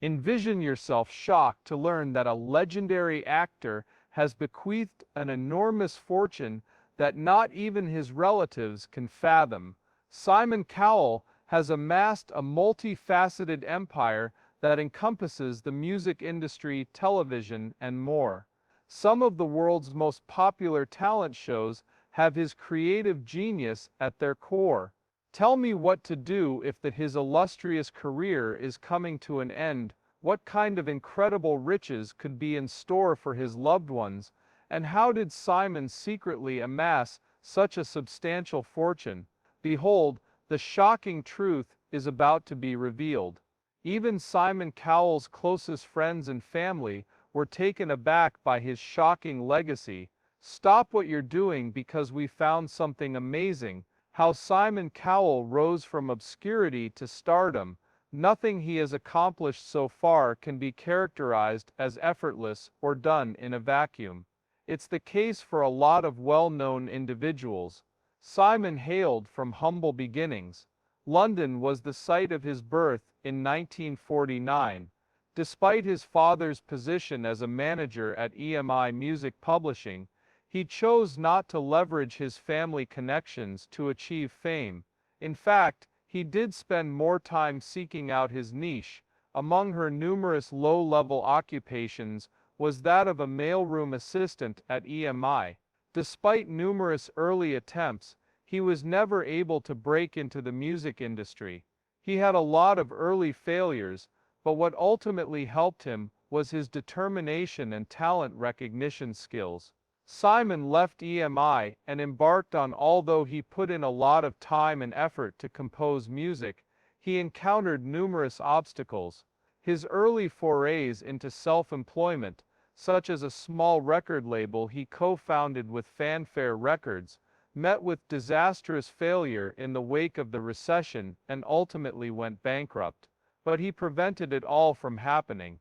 Envision yourself shocked to learn that a legendary actor has bequeathed an enormous fortune that not even his relatives can fathom. Simon Cowell has amassed a multi-faceted empire that encompasses the music industry, television, and more. Some of the world's most popular talent shows have his creative genius at their core. Tell me what to do if his illustrious career is coming to an end, what kind of incredible riches could be in store for his loved ones, and how did Simon secretly amass such a substantial fortune? Behold, the shocking truth is about to be revealed. Even Simon Cowell's closest friends and family were taken aback by his shocking legacy. Stop what you're doing because we found something amazing. How Simon Cowell rose from obscurity to stardom. Nothing he has accomplished so far can be characterized as effortless or done in a vacuum. It's the case for a lot of well-known individuals. Simon hailed from humble beginnings. London was the site of his birth in 1949. Despite his father's position as a manager at EMI Music Publishing, he chose not to leverage his family connections to achieve fame. In fact, he did spend more time seeking out his niche. Among her numerous low-level occupations was that of a mailroom assistant at EMI. Despite numerous early attempts, he was never able to break into the music industry. He had a lot of early failures, but what ultimately helped him was his determination and talent recognition skills. Simon left EMI and embarked on, although he put in a lot of time and effort to compose music, he encountered numerous obstacles. His early forays into self-employment, such as a small record label he co-founded with Fanfare Records, met with disastrous failure in the wake of the recession and ultimately went bankrupt. But he prevented it all from happening.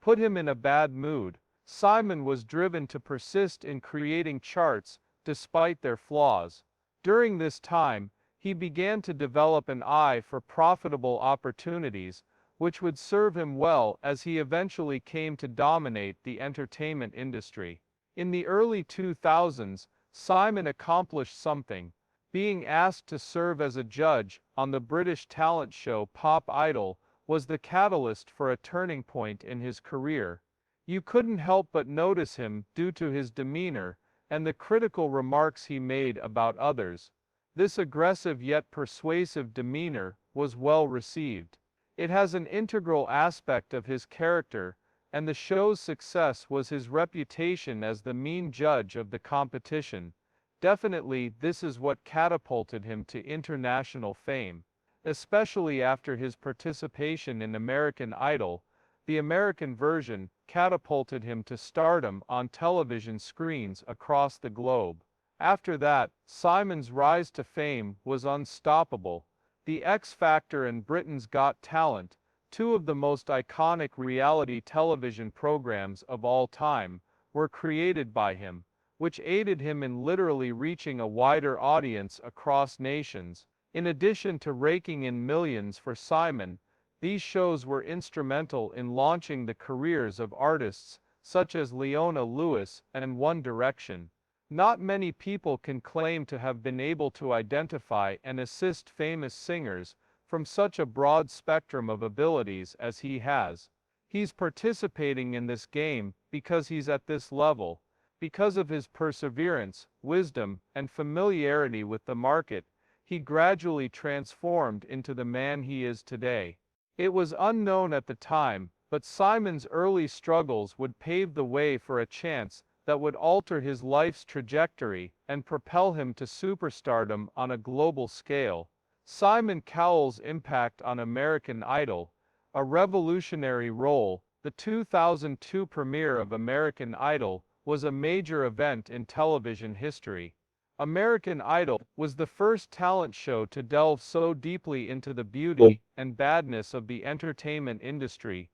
Put him in a bad mood. Simon was driven to persist in creating charts despite their flaws. During this time, he began to develop an eye for profitable opportunities, which would serve him well as he eventually came to dominate the entertainment industry. In the early 2000s, Simon accomplished something, being asked to serve as a judge on the British talent show Pop Idol was the catalyst for a turning point in his career. You couldn't help but notice him due to his demeanor and the critical remarks he made about others. This aggressive yet persuasive demeanor was well received. It has an integral aspect of his character, and the show's success was his reputation as the mean judge of the competition. Definitely, this is what catapulted him to international fame, especially after his participation in American Idol. The American version catapulted him to stardom on television screens across the globe. After that, Simon's rise to fame was unstoppable. The X Factor and Britain's Got Talent, two of the most iconic reality television programs of all time, were created by him, which aided him in literally reaching a wider audience across nations. In addition to raking in millions for Simon, these shows were instrumental in launching the careers of artists such as Leona Lewis and One Direction. Not many people can claim to have been able to identify and assist famous singers from such a broad spectrum of abilities as he has. He's participating in this game because he's at this level. Because of his perseverance, wisdom, and familiarity with the market, he gradually transformed into the man he is today. It was unknown at the time, but Simon's early struggles would pave the way for a chance that would alter his life's trajectory and propel him to superstardom on a global scale. Simon Cowell's impact on American Idol, a revolutionary role. The 2002 premiere of American Idol was a major event in television history. American Idol was the first talent show to delve so deeply into the beauty and badness of the entertainment industry,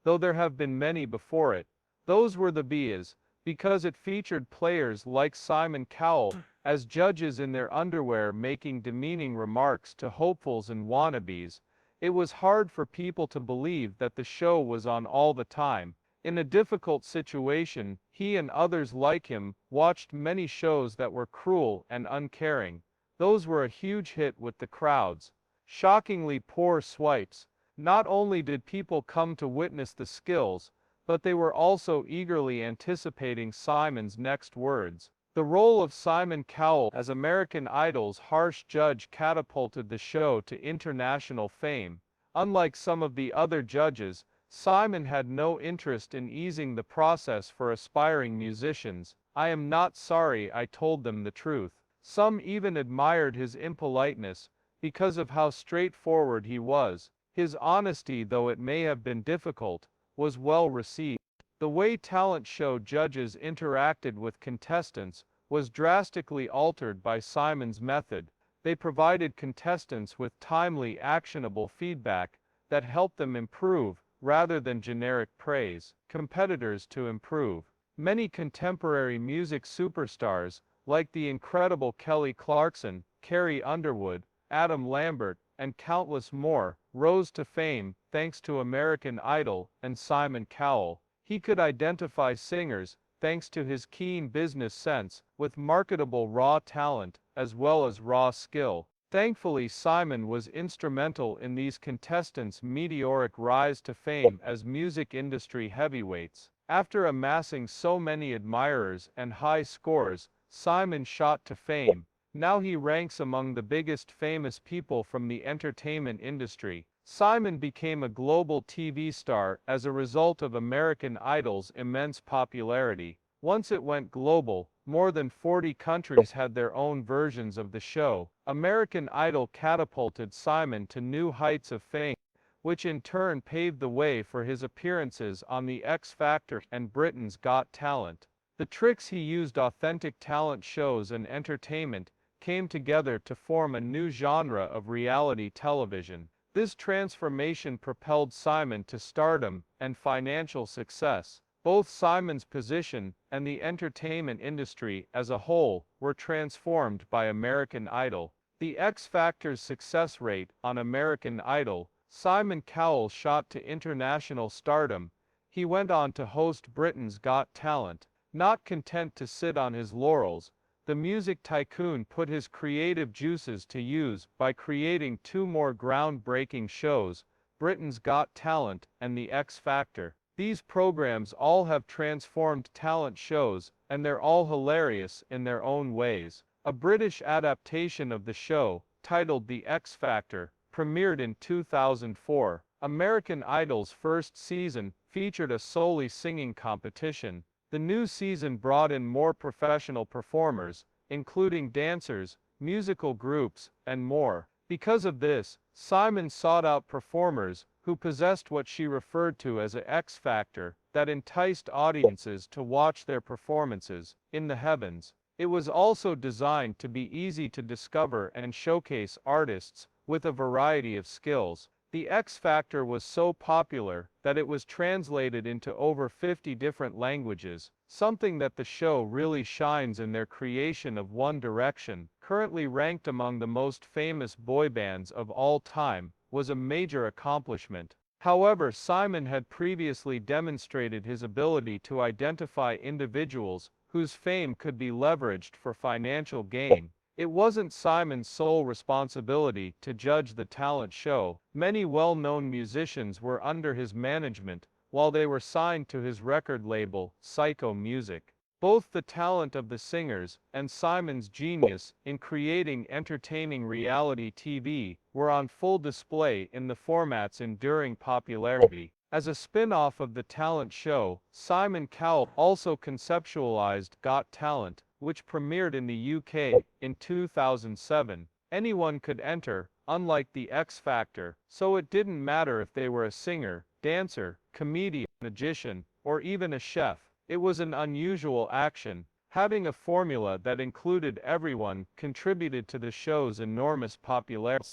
though there have been many before it. Those were the B's, because it featured players like Simon Cowell as judges in their underwear making demeaning remarks to hopefuls and wannabes. It was hard for people to believe that the show was on all the time. In a difficult situation, he and others like him watched many shows that were cruel and uncaring. Those were a huge hit with the crowds. Shockingly poor swipes. Not only did people come to witness the skills, but they were also eagerly anticipating Simon's next words. The role of Simon Cowell as American Idol's harsh judge catapulted the show to international fame. Unlike some of the other judges, Simon had no interest in easing the process for aspiring musicians. "I am not sorry I told them the truth." Some even admired his impoliteness, because of how straightforward he was. His honesty, though it may have been difficult, was well received. The way talent show judges interacted with contestants was drastically altered by Simon's method. They provided contestants with timely, actionable feedback that helped them improve, rather than generic praise. Competitors to improve. Many contemporary music superstars, like the incredible Kelly Clarkson, Carrie Underwood, Adam Lambert, and countless more, rose to fame thanks to American Idol and Simon Cowell. He could identify singers, thanks to his keen business sense, with marketable raw talent, as well as raw skill. Thankfully, Simon was instrumental in these contestants' meteoric rise to fame as music industry heavyweights. After amassing so many admirers and high scores, Simon shot to fame. Now he ranks among the biggest famous people from the entertainment industry. Simon became a global TV star as a result of American Idol's immense popularity. Once it went global, more than 40 countries had their own versions of the show. American Idol catapulted Simon to new heights of fame, which in turn paved the way for his appearances on The X Factor and Britain's Got Talent. The tricks he used, authentic talent shows and entertainment, came together to form a new genre of reality television. This transformation propelled Simon to stardom and financial success. Both Simon's position and the entertainment industry as a whole were transformed by American Idol. The X Factor's success rate on American Idol, Simon Cowell shot to international stardom. He went on to host Britain's Got Talent. Not content to sit on his laurels, the music tycoon put his creative juices to use by creating two more groundbreaking shows, Britain's Got Talent and The X Factor. These programs all have transformed talent shows, and they're all hilarious in their own ways. A British adaptation of the show, titled The X Factor, premiered in 2004. American Idol's first season featured a solely singing competition. The new season brought in more professional performers, including dancers, musical groups, and more. Because of this, Simon sought out performers who possessed what she referred to as an X factor that enticed audiences to watch their performances in the heavens. It was also designed to be easy to discover and showcase artists with a variety of skills. The X Factor was so popular that it was translated into over 50 different languages, something that the show really shines in. Their creation of One Direction, currently ranked among the most famous boy bands of all time, was a major accomplishment. However, Simon had previously demonstrated his ability to identify individuals whose fame could be leveraged for financial gain. It wasn't Simon's sole responsibility to judge the talent show. Many well-known musicians were under his management, while they were signed to his record label, Psycho Music. Both the talent of the singers and Simon's genius in creating entertaining reality TV were on full display in the format's enduring popularity. As a spin-off of the talent show, Simon Cowell also conceptualized Got Talent, which premiered in the UK in 2007. Anyone could enter, unlike the X Factor, so it didn't matter if they were a singer, dancer, comedian, magician, or even a chef. It was an unusual action. Having a formula that included everyone contributed to the show's enormous popularity.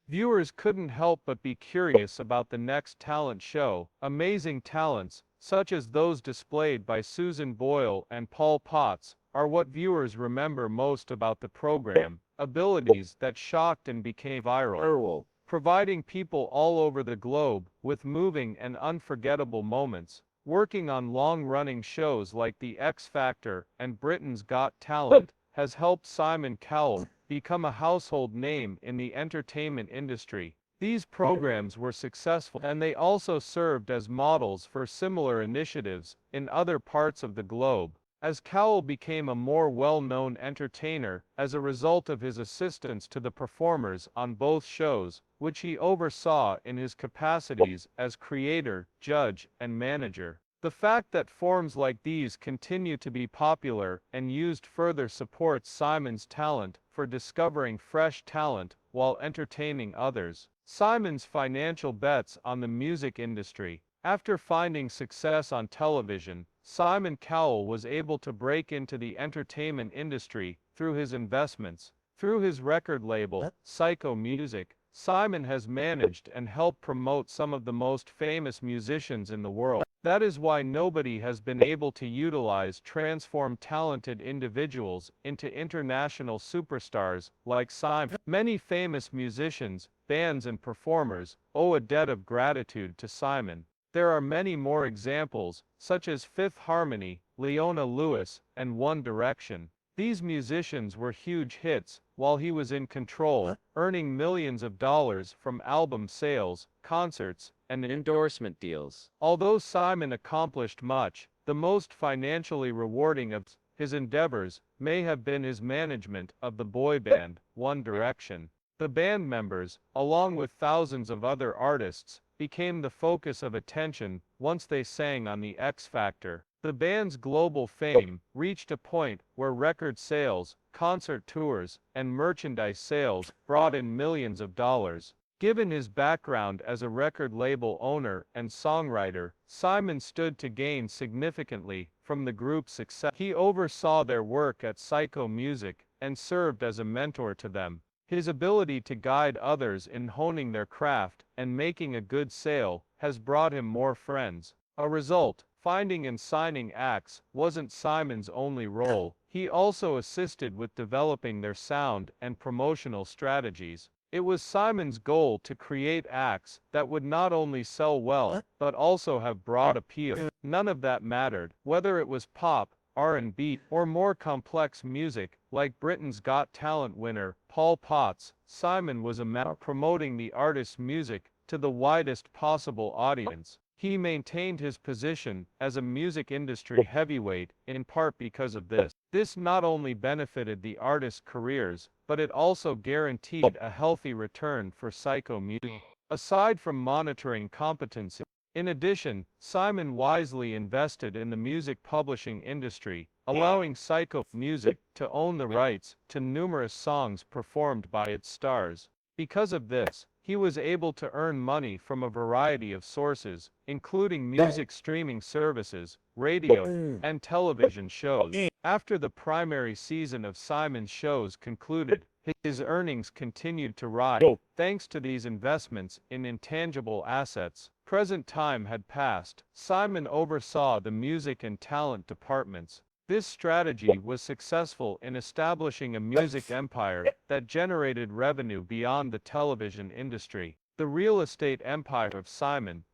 Viewers couldn't help but be curious about the next talent show. Amazing talents, such as those displayed by Susan Boyle and Paul Potts, are what viewers remember most about the program. Abilities that shocked and became viral. providing people all over the globe with moving and unforgettable moments. Working on long-running shows like The X Factor and Britain's Got Talent has helped Simon Cowell become a household name in the entertainment industry. These programs were successful, and they also served as models for similar initiatives in other parts of the globe. As Cowell became a more well-known entertainer as a result of his assistance to the performers on both shows, which he oversaw in his capacities as creator, judge, and manager. The fact that forms like these continue to be popular and used further supports Simon's talent for discovering fresh talent while entertaining others. Simon's financial bets on the music industry. After finding success on television, Simon Cowell was able to break into the entertainment industry through his investments. Through his record label, Psycho Music, Simon has managed and helped promote some of the most famous musicians in the world. That is why nobody has been able to transform talented individuals into international superstars like Simon. Many famous musicians, bands and performers owe a debt of gratitude to Simon. There are many more examples, such as Fifth Harmony, Leona Lewis, and One Direction. These musicians were huge hits while he was in control, earning millions of dollars from album sales, concerts, and endorsement deals. Although Simon accomplished much, the most financially rewarding of his endeavors may have been his management of the boy band, One Direction. The band members, along with thousands of other artists, became the focus of attention once they sang on The X Factor. The band's global fame reached a point where record sales, concert tours, and merchandise sales brought in millions of dollars. Given his background as a record label owner and songwriter, Simon stood to gain significantly from the group's success. He oversaw their work at Psycho Music and served as a mentor to them. His ability to guide others in honing their craft and making a good sale has brought him more friends. A result, finding and signing acts wasn't Simon's only role. He also assisted with developing their sound and promotional strategies. It was Simon's goal to create acts that would not only sell well, but also have broad appeal. None of that mattered, whether it was pop, R&B, or more complex music, like Britain's Got Talent winner, Paul Potts. Simon was promoting the artist's music to the widest possible audience. He maintained his position as a music industry heavyweight, in part because of this. This not only benefited the artists' careers, but it also guaranteed a healthy return for Psycho Music. Aside from monitoring competency, in addition, Simon wisely invested in the music publishing industry, allowing Psycho Music to own the rights to numerous songs performed by its stars. Because of this, he was able to earn money from a variety of sources, including music streaming services, radio, and television shows. After the primary season of Simon's shows concluded, his earnings continued to rise. Thanks to these investments in intangible assets, present time had passed. Simon oversaw the music and talent departments. This strategy was successful in establishing a music empire that generated revenue beyond the television industry. The real estate empire of Simon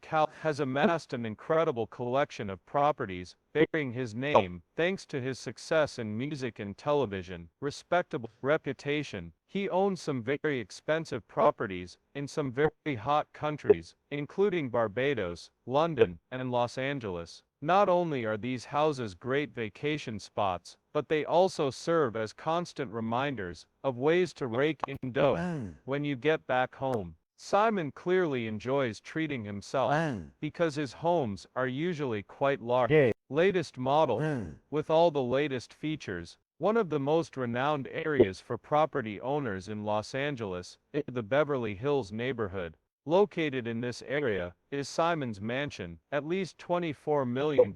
Cowell has amassed an incredible collection of properties bearing his name. Thanks to his success in music and television, respectable reputation, he owns some very expensive properties in some very hot countries, including Barbados, London, and Los Angeles. Not only are these houses great vacation spots, but they also serve as constant reminders of ways to rake in dough when you get back home. Simon clearly enjoys treating himself because his homes are usually quite large. Latest model, with all the latest features. One of the most renowned areas for property owners in Los Angeles is the Beverly Hills neighborhood. Located in this area is Simon's mansion. At least $24 million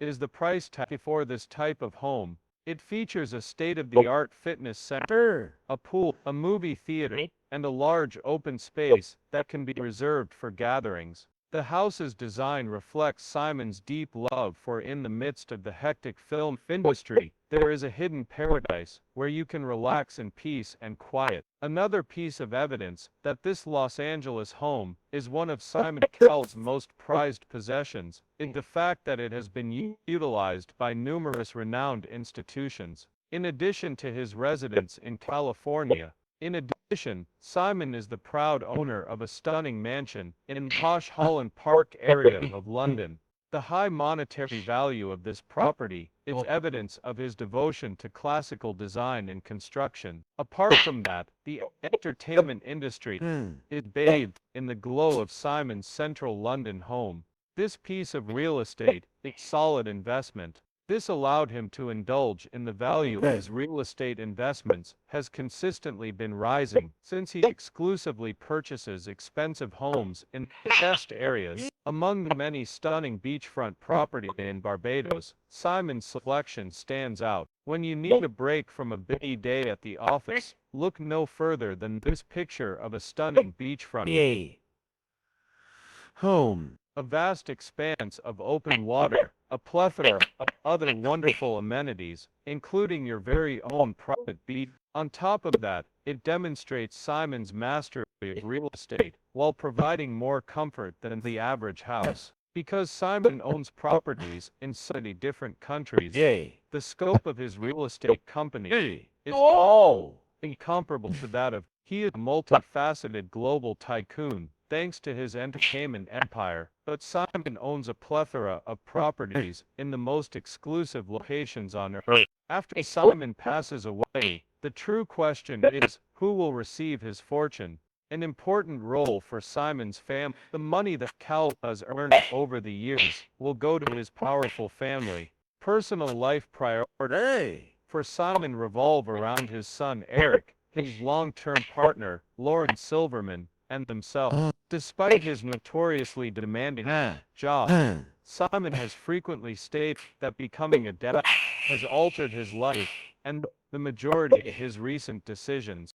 is the price tag for this type of home. It features a state-of-the-art fitness center, a pool, a movie theater, and a large open space that can be reserved for gatherings. The house's design reflects Simon's deep love for in the midst of the hectic film industry. there is a hidden paradise where you can relax in peace and quiet. Another piece of evidence that this Los Angeles home is one of Simon Cowell's most prized possessions is the fact that it has been utilized by numerous renowned institutions. In addition to his residence in California, Simon is the proud owner of a stunning mansion in the posh Holland Park area of London. The high monetary value of this property is evidence of his devotion to classical design and construction. Apart from that, the entertainment industry is bathed in the glow of Simon's central London home. This piece of real estate is a solid investment. This allowed him to indulge in the value of his real estate investments has consistently been rising since he exclusively purchases expensive homes in the best areas. Among the many stunning beachfront properties in Barbados, Simon's selection stands out. When you need a break from a busy day at the office, look no further than this picture of a stunning beachfront home. A vast expanse of open water, a plethora of other wonderful amenities, including your very own private beach. On top of that, it demonstrates Simon's mastery of real estate, while providing more comfort than the average house. Because Simon owns properties in so many different countries, the scope of his real estate company is incomparable to that of. He is a multi-faceted global tycoon, thanks to his entertainment empire, but Simon owns a plethora of properties in the most exclusive locations on Earth. After Simon passes away, the true question is, who will receive his fortune? An important role for Simon's family. The money that Cowell has earned over the years will go to his powerful family. Personal life priorities for Simon revolve around his son Eric, his long-term partner, Lauren Silverman, and themselves. Despite his notoriously demanding job, Simon has frequently stated that becoming a dad has altered his life, and the majority of his recent decisions